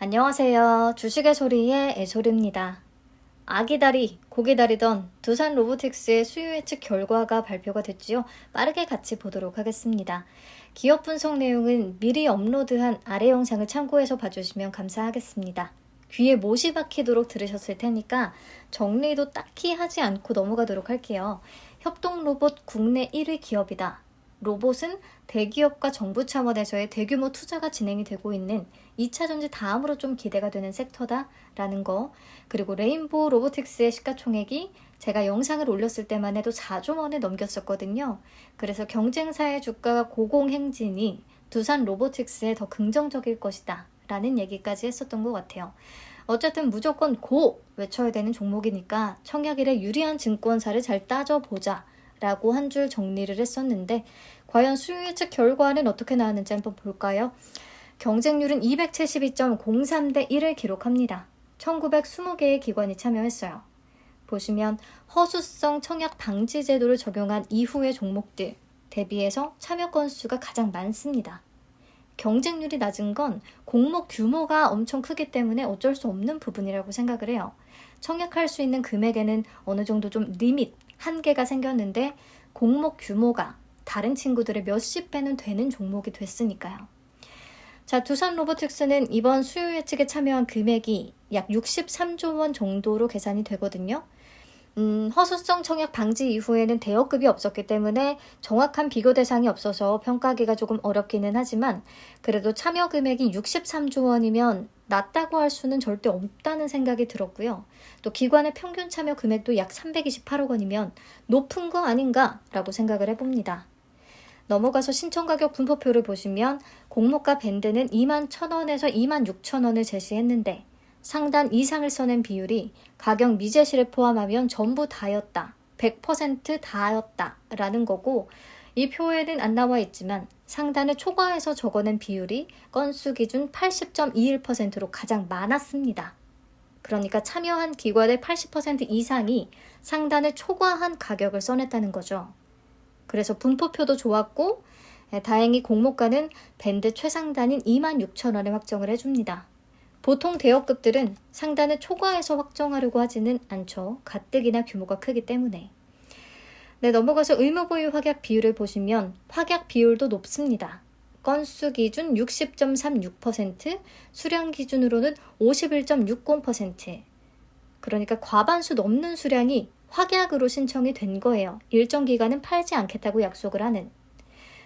안녕하세요. 주식의 소리의 애소리입니다. 아기다리, 고기다리던 두산 로보틱스의 수요 예측 결과가 발표가 됐지요. 빠르게 같이 보도록 하겠습니다. 기업 분석 내용은 미리 업로드한 아래 영상을 참고해서 봐주시면 감사하겠습니다. 귀에 못이 박히도록 들으셨을 테니까 정리도 딱히 하지 않고 넘어가도록 할게요. 협동로봇 국내 1위 기업이다. 로봇은 대기업과 정부 차원에서의 대규모 투자가 진행이 되고 있는 2차 전지 다음으로 좀 기대가 되는 섹터다라는 거, 그리고 레인보우 로보틱스의 시가총액이 제가 영상을 올렸을 때만 해도 4조 원을 넘겼었거든요. 그래서 경쟁사의 주가가 고공행진이 두산 로보틱스에 더 긍정적일 것이다 라는 얘기까지 했었던 것 같아요. 어쨌든 무조건 고 외쳐야 되는 종목이니까 청약일에 유리한 증권사를 잘 따져보자 라고 한 줄 정리를 했었는데, 과연 수요 예측 결과는 어떻게 나왔는지 한번 볼까요? 경쟁률은 272.03대 1을 기록합니다. 1920개의 기관이 참여했어요. 보시면 허수성 청약 방지 제도를 적용한 이후의 종목들 대비해서 참여 건수가 가장 많습니다. 경쟁률이 낮은 건 공모 규모가 엄청 크기 때문에 어쩔 수 없는 부분이라고 생각을 해요. 청약할 수 있는 금액에는 어느 정도 좀 리밋, 한계가 생겼는데 공모 규모가 다른 친구들의 몇십 배는 되는 종목이 됐으니까요. 자, 두산 로보틱스는 이번 수요 예측에 참여한 금액이 약 63조 원 정도로 계산이 되거든요. 허수성 청약 방지 이후에는 대여급이 없었기 때문에 정확한 비교 대상이 없어서 평가하기가 조금 어렵기는 하지만, 그래도 참여 금액이 63조 원이면 낮다고 할 수는 절대 없다는 생각이 들었고요. 또 기관의 평균 참여 금액도 약 328억 원이면 높은 거 아닌가 라고 생각을 해봅니다. 넘어가서 신청가격 분포표를 보시면 공모가 밴드는 21,000원에서 26,000원을 제시했는데 상단 이상을 써낸 비율이 가격 미제시를 포함하면 전부 다였다, 100% 다였다 라는 거고, 이 표에는 안 나와 있지만 상단을 초과해서 적어낸 비율이 건수 기준 80.21%로 가장 많았습니다. 그러니까 참여한 기관의 80% 이상이 상단을 초과한 가격을 써냈다는 거죠. 그래서 분포표도 좋았고, 다행히 공모가는 밴드 최상단인 26,000원에 확정을 해줍니다. 보통 대여급들은 상단을 초과해서 확정하려고 하지는 않죠. 가뜩이나 규모가 크기 때문에. 네, 넘어가서 의무보유 확약 비율을 보시면 확약 비율도 높습니다. 건수 기준 60.36%, 수량 기준으로는 51.60%. 그러니까 과반수 넘는 수량이 확약으로 신청이 된 거예요. 일정 기간은 팔지 않겠다고 약속을 하는.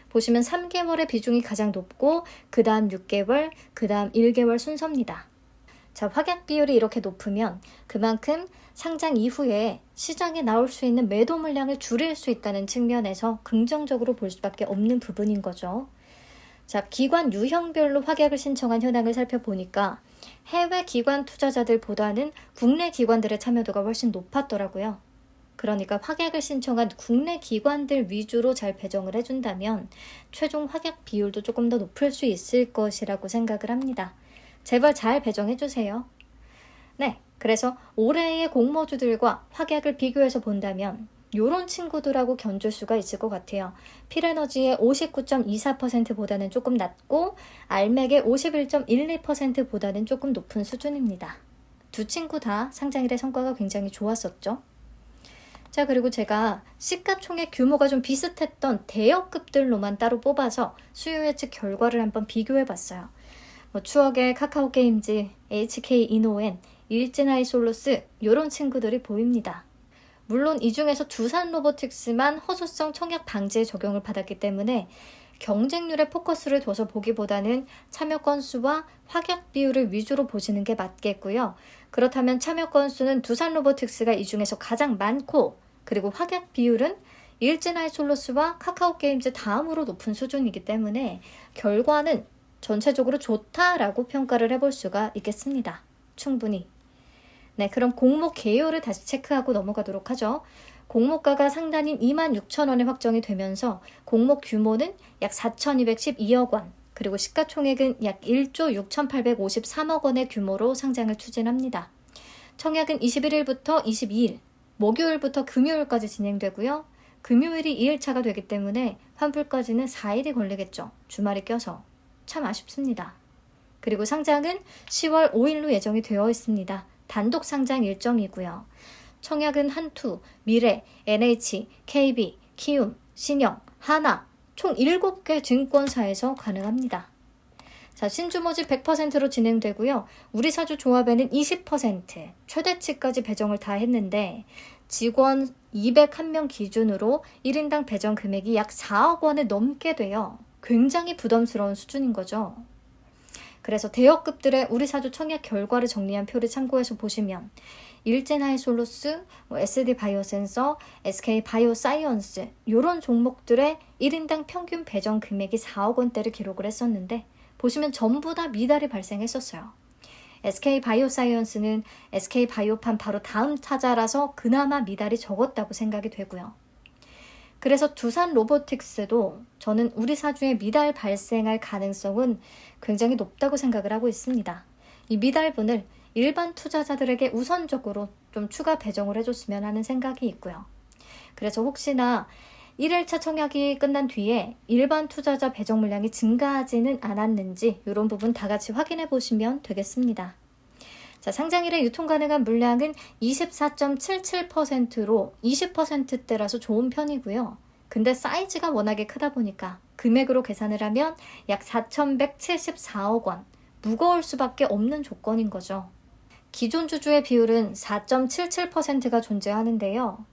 보시면 3개월의 비중이 가장 높고 그 다음 6개월, 그 다음 1개월 순서입니다. 자, 확약 비율이 이렇게 높으면 그만큼 상장 이후에 시장에 나올 수 있는 매도 물량을 줄일 수 있다는 측면에서 긍정적으로 볼 수밖에 없는 부분인 거죠. 자, 기관 유형별로 확약을 신청한 현황을 살펴보니까 해외 기관 투자자들보다는 국내 기관들의 참여도가 훨씬 높았더라고요. 그러니까 확약을 신청한 국내 기관들 위주로 잘 배정을 해준다면 최종 확약 비율도 조금 더 높을 수 있을 것이라고 생각을 합니다. 제발 잘 배정해주세요. 네, 그래서 올해의 공모주들과 확약을 비교해서 본다면 요런 친구들하고 견줄 수가 있을 것 같아요. 필에너지의 59.24%보다는 조금 낮고 알맥의 51.12%보다는 조금 높은 수준입니다. 두 친구 다 상장일의 성과가 굉장히 좋았었죠. 자, 그리고 제가 시가총액 규모가 좀 비슷했던 대여급들로만 따로 뽑아서 수요 예측 결과를 한번 비교해봤어요. 추억의 카카오게임즈, HK이노엔, 일진하이솔루스 이런 친구들이 보입니다. 물론 이 중에서 두산 로보틱스만 허수성 청약 방지에 적용을 받았기 때문에 경쟁률에 포커스를 둬서 보기보다는 참여 건수와 확약 비율을 위주로 보시는 게 맞겠고요. 그렇다면 참여 건수는 두산 로보틱스가 이 중에서 가장 많고, 그리고 확약 비율은 일진하이솔루스와 카카오게임즈 다음으로 높은 수준이기 때문에 결과는 전체적으로 좋다라고 평가를 해볼 수가 있겠습니다. 충분히. 네, 그럼 공모 개요를 다시 체크하고 넘어가도록 하죠. 공모가가 상단인 26,000원에 확정이 되면서 공모 규모는 약 4,212억 원, 그리고 시가총액은 약 1조 6,853억 원의 규모로 상장을 추진합니다. 청약은 21일부터 22일, 목요일부터 금요일까지 진행되고요. 금요일이 2일차가 되기 때문에 환불까지는 4일이 걸리겠죠. 주말이 껴서. 참 아쉽습니다. 그리고 상장은 10월 5일로 예정이 되어 있습니다. 단독 상장 일정이고요. 청약은 한투, 미래, NH, KB, 키움, 신영, 하나 총 7개 증권사에서 가능합니다. 자, 신주 모집 100%로 진행되고요. 우리사주 조합에는 20% 최대치까지 배정을 다 했는데 직원 201명 기준으로 1인당 배정 금액이 약 4억 원을 넘게 돼요. 굉장히 부담스러운 수준인 거죠. 그래서 대여급들의 우리사주 청약 결과를 정리한 표를 참고해서 보시면 일젠하이솔루스, SD바이오센서, SK바이오사이언스 이런 종목들의 1인당 평균 배정 금액이 4억 원대를 기록을 했었는데 보시면 전부 다 미달이 발생했었어요. SK바이오사이언스는 SK바이오판 바로 다음 타자라서 그나마 미달이 적었다고 생각이 되고요. 그래서 두산로보틱스도 저는 우리 사주에 미달 발생할 가능성은 굉장히 높다고 생각을 하고 있습니다. 이 미달분을 일반 투자자들에게 우선적으로 좀 추가 배정을 해줬으면 하는 생각이 있고요. 그래서 혹시나 1일차 청약이 끝난 뒤에 일반 투자자 배정 물량이 증가하지는 않았는지 이런 부분 다 같이 확인해 보시면 되겠습니다. 자, 상장일에 유통 가능한 물량은 24.77%로 20%대라서 좋은 편이고요. 근데 사이즈가 워낙에 크다 보니까 금액으로 계산을 하면 약 4,174억 원, 무거울 수밖에 없는 조건인 거죠. 기존 주주의 비율은 4.77%가 존재하는데요.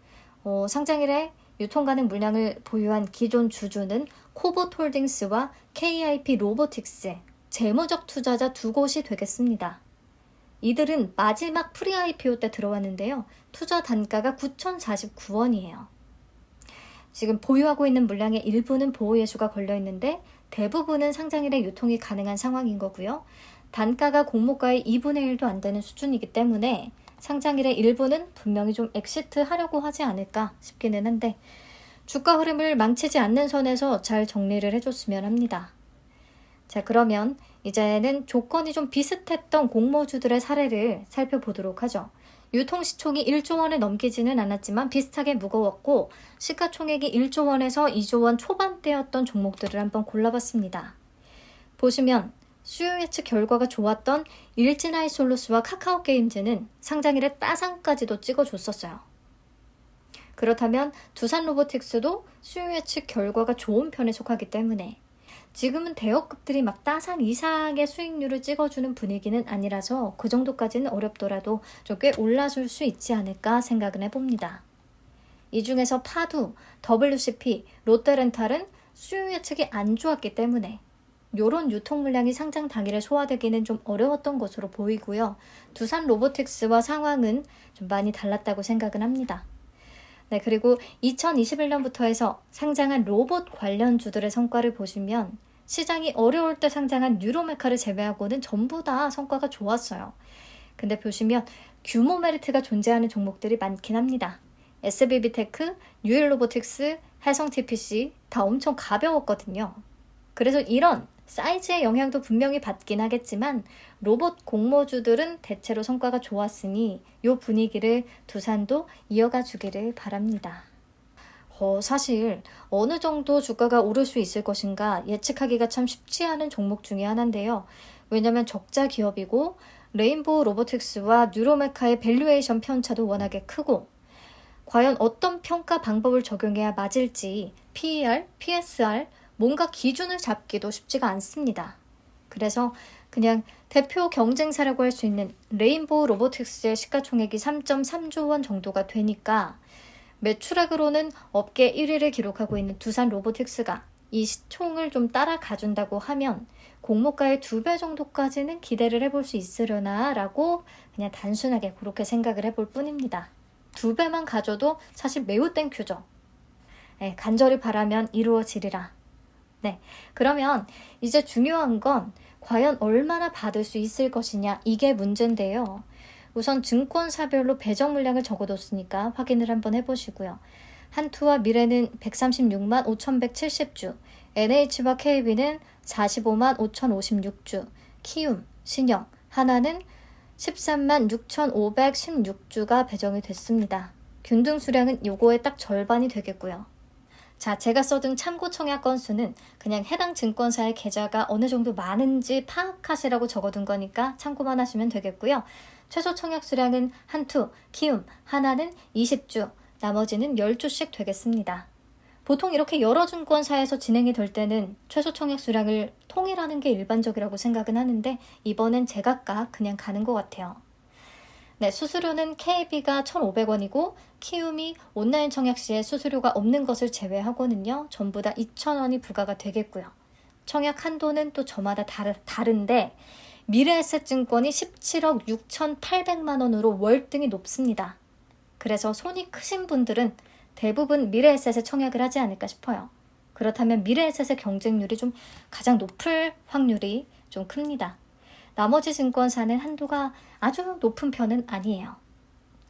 상장일에 유통 가능 물량을 보유한 기존 주주는 코보톨딩스와 KIP 로보틱스, 재무적 투자자 두 곳이 되겠습니다. 이들은 마지막 프리-IPO 때 들어왔는데요. 투자 단가가 9,049원이에요. 지금 보유하고 있는 물량의 일부는 보호예수가 걸려있는데 대부분은 상장일에 유통이 가능한 상황인 거고요. 단가가 공모가의 2분의 1도 안 되는 수준이기 때문에 상장일의 일부는 분명히 좀 엑시트 하려고 하지 않을까 싶기는 한데 주가 흐름을 망치지 않는 선에서 잘 정리를 해줬으면 합니다. 자, 그러면 이제는 조건이 좀 비슷했던 공모주들의 사례를 살펴보도록 하죠. 유통시총이 1조 원을 넘기지는 않았지만 비슷하게 무거웠고 시가총액이 1조 원에서 2조 원 초반대였던 종목들을 한번 골라봤습니다. 보시면 수요 예측 결과가 좋았던 일진하이솔루스와 카카오게임즈는 상장일에 따상까지도 찍어줬었어요. 그렇다면 두산로보틱스도 수요 예측 결과가 좋은 편에 속하기 때문에 지금은 대여급들이 막 따상 이상의 수익률을 찍어주는 분위기는 아니라서 그 정도까지는 어렵더라도 좀 꽤 올라줄 수 있지 않을까 생각을 해봅니다. 이 중에서 파두, WCP, 롯데렌탈은 수요 예측이 안 좋았기 때문에 이런 유통 물량이 상장 당일에 소화되기는 좀 어려웠던 것으로 보이고요. 두산 로보틱스와 상황은 좀 많이 달랐다고 생각은 합니다. 네, 그리고 2021년부터 해서 상장한 로봇 관련주들의 성과를 보시면 시장이 어려울 때 상장한 뉴로메카를 제외하고는 전부 다 성과가 좋았어요. 근데 보시면 규모 메리트가 존재하는 종목들이 많긴 합니다. SBB테크, 뉴일로보틱스, 해성TPC 다 엄청 가벼웠거든요. 그래서 이런 사이즈의 영향도 분명히 받긴 하겠지만 로봇 공모주들은 대체로 성과가 좋았으니 이 분위기를 두산도 이어가 주기를 바랍니다. 사실 어느 정도 주가가 오를 수 있을 것인가 예측하기가 참 쉽지 않은 종목 중에 하나인데요. 왜냐하면 적자 기업이고 레인보우 로보틱스와 뉴로메카의 밸류에이션 편차도 워낙에 크고 과연 어떤 평가 방법을 적용해야 맞을지 PER, PSR 뭔가 기준을 잡기도 쉽지가 않습니다. 그래서 그냥 대표 경쟁사라고 할 수 있는 레인보우 로보틱스의 시가총액이 3.3조 원 정도가 되니까 매출액으로는 업계 1위를 기록하고 있는 두산 로보틱스가 이 시총을 좀 따라가준다고 하면 공모가의 2배 정도까지는 기대를 해볼 수 있으려나 라고 그냥 단순하게 그렇게 생각을 해볼 뿐입니다. 2배만 가져도 사실 매우 땡큐죠. 네, 간절히 바라면 이루어지리라. 네, 그러면 이제 중요한 건 과연 얼마나 받을 수 있을 것이냐 이게 문제인데요. 우선 증권사별로 배정 물량을 적어뒀으니까 확인을 한번 해보시고요. 한투와 미래는 136만 5,170주, NH와 KB는 45만 5,056주, 키움, 신영, 하나는 13만 6,516주가 배정이 됐습니다. 균등 수량은 요거의 딱 절반이 되겠고요. 자, 제가 써둔 참고 청약 건수는 그냥 해당 증권사의 계좌가 어느 정도 많은지 파악하시라고 적어둔 거니까 참고만 하시면 되겠고요. 최소 청약 수량은 한투, 키움, 하나는 20주, 나머지는 10주씩 되겠습니다. 보통 이렇게 여러 증권사에서 진행이 될 때는 최소 청약 수량을 통일하는 게 일반적이라고 생각은 하는데 이번엔 제각각 그냥 가는 것 같아요. 네, 수수료는 KB가 1,500원이고 키움이 온라인 청약 시에 수수료가 없는 것을 제외하고는요. 전부 다 2,000원이 부과가 되겠고요. 청약 한도는 또 저마다 다른데 미래에셋증권이 17억 6,800만 원으로 월등히 높습니다. 그래서 손이 크신 분들은 대부분 미래에셋에 청약을 하지 않을까 싶어요. 그렇다면 미래에셋의 경쟁률이 좀 가장 높을 확률이 좀 큽니다. 나머지 증권사는 한도가 아주 높은 편은 아니에요.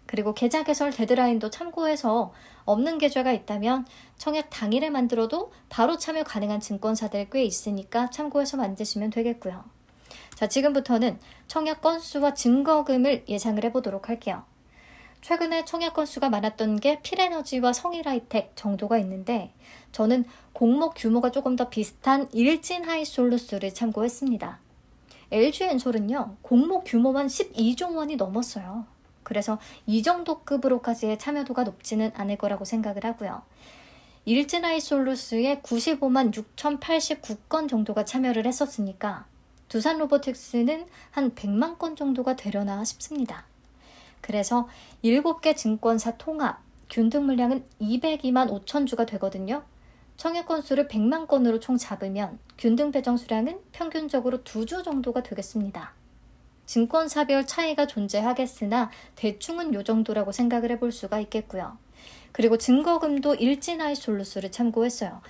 그리고 계좌 개설 데드라인도 참고해서 없는 계좌가 있다면 청약 당일에 만들어도 바로 참여 가능한 증권사들 꽤 있으니까 참고해서 만드시면 되겠고요. 자, 지금부터는 청약 건수와 증거금을 예상을 해보도록 할게요. 최근에 청약 건수가 많았던 게 필에너지와 성일하이텍 정도가 있는데 저는 공모 규모가 조금 더 비슷한 일진하이솔루스를 참고했습니다. LG엔솔은요, 공모 규모만 12조 원이 넘었어요. 그래서 이 정도 급으로까지의 참여도가 높지는 않을 거라고 생각을 하고요. 일진하이솔루스에 95만 6,089건 정도가 참여를 했었으니까 두산로보틱스는 한 100만 건 정도가 되려나 싶습니다. 그래서 7개 증권사 통합, 균등 물량은 202만 5천 주가 되거든요. 청약 건수를 100만 건으로 총 잡으면 균등 배정 수량은 평균적으로 2주 정도가 되겠습니다. 증권사별 차이가 존재하겠으나 대충은 요 정도라고 생각을 해볼 수가 있겠고요. 그리고 증거금도 일진하이솔루스를 참고했어요.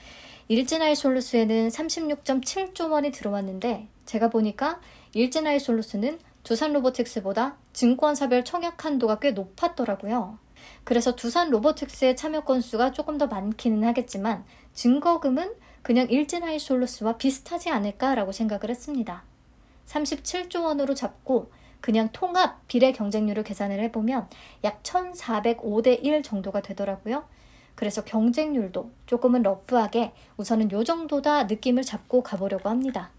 일진하이솔루스에는 36.7조 원이 들어왔는데 제가 보니까 일진하이솔루스는 두산로보틱스보다 증권사별 청약 한도가 꽤 높았더라고요. 그래서 두산로보틱스의 참여 건수가 조금 더 많기는 하겠지만 증거금은 그냥 일진하이솔루스와 비슷하지 않을까라고 생각을 했습니다. 37조 원으로 잡고 그냥 통합 비례 경쟁률을 계산을 해보면 약 1,405대 1 정도가 되더라고요. 그래서 경쟁률도 조금은 러프하게 우선은 요 정도다 느낌을 잡고 가보려고 합니다.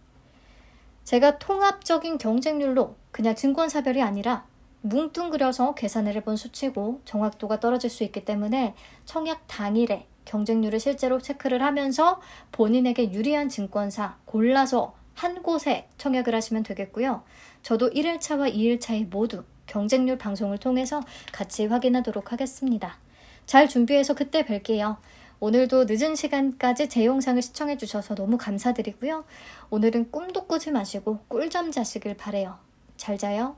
제가 통합적인 경쟁률로 그냥 증권사별이 아니라 뭉뚱그려서 계산을 해본 수치고 정확도가 떨어질 수 있기 때문에 청약 당일에 경쟁률을 실제로 체크를 하면서 본인에게 유리한 증권사 골라서 한 곳에 청약을 하시면 되겠고요. 저도 1일차와 2일차에 모두 경쟁률 방송을 통해서 같이 확인하도록 하겠습니다. 잘 준비해서 그때 뵐게요. 오늘도 늦은 시간까지 제 영상을 시청해 주셔서 너무 감사드리고요. 오늘은 꿈도 꾸지 마시고 꿀잠 자시길 바래요. 잘 자요.